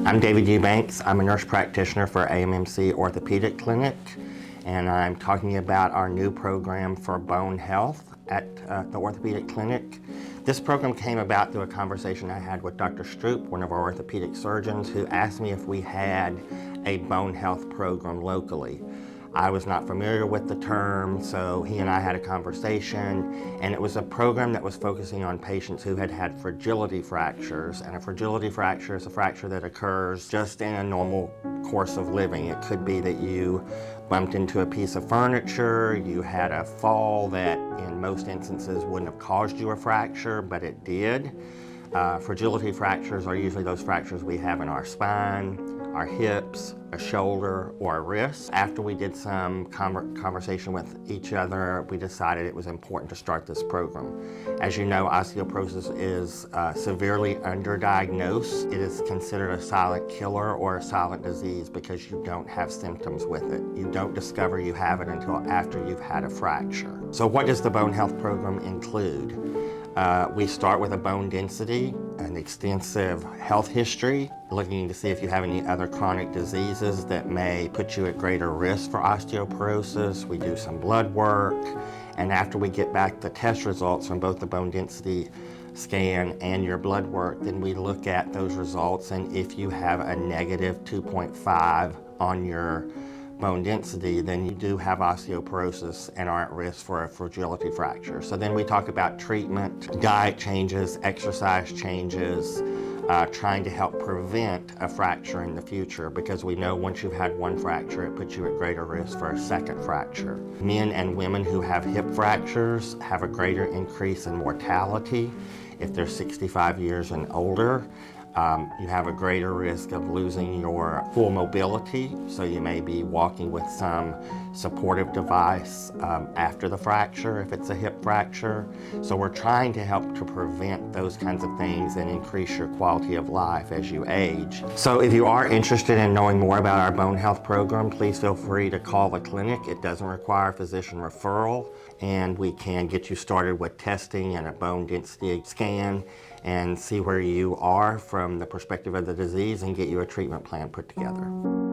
I'm David Eubanks. I'm a nurse practitioner for AMMC Orthopaedic Clinic, and I'm talking about our new program for bone health at the Orthopaedic Clinic. This program came about through a conversation I had with Dr. Stroop, one of our orthopedic surgeons, who asked me if we had a bone health program locally. I was not familiar with the term, so he and I had a conversation, and it was a program that was focusing on patients who had had fragility fractures. And a fragility fracture is a fracture that occurs just in a normal course of living. It could be that you bumped into a piece of furniture, you had a fall that in most instances wouldn't have caused you a fracture, but it did. Fragility fractures are usually those fractures we have in our spine, our hips, a shoulder, or a wrist. After we did some conversation with each other, we decided it was important to start this program. As you know, osteoporosis is severely underdiagnosed. It is considered a silent killer or a silent disease because you don't have symptoms with it. You don't discover you have it until after you've had a fracture. So what does the bone health program include? We start with a bone density, an extensive health history, looking to see if you have any other chronic diseases that may put you at greater risk for osteoporosis. We do some blood work, and after we get back the test results from both the bone density scan and your blood work, then we look at those results, and if you have a negative 2.5 on your bone density, then you do have osteoporosis and are at risk for a fragility fracture. So then we talk about treatment, diet changes, exercise changes, trying to help prevent a fracture in the future, because we know once you've had one fracture, it puts you at greater risk for a second fracture. Men and women who have hip fractures have a greater increase in mortality if they're 65 years and older. You have a greater risk of losing your full mobility, so you may be walking with some supportive device after the fracture if it's a hip fracture. So we're trying to help to prevent those kinds of things and increase your quality of life as you age. So if you are interested in knowing more about our bone health program, please feel free to call the clinic. It doesn't require physician referral, and we can get you started with testing and a bone density scan and see where you are from the perspective of the disease and get you a treatment plan put together.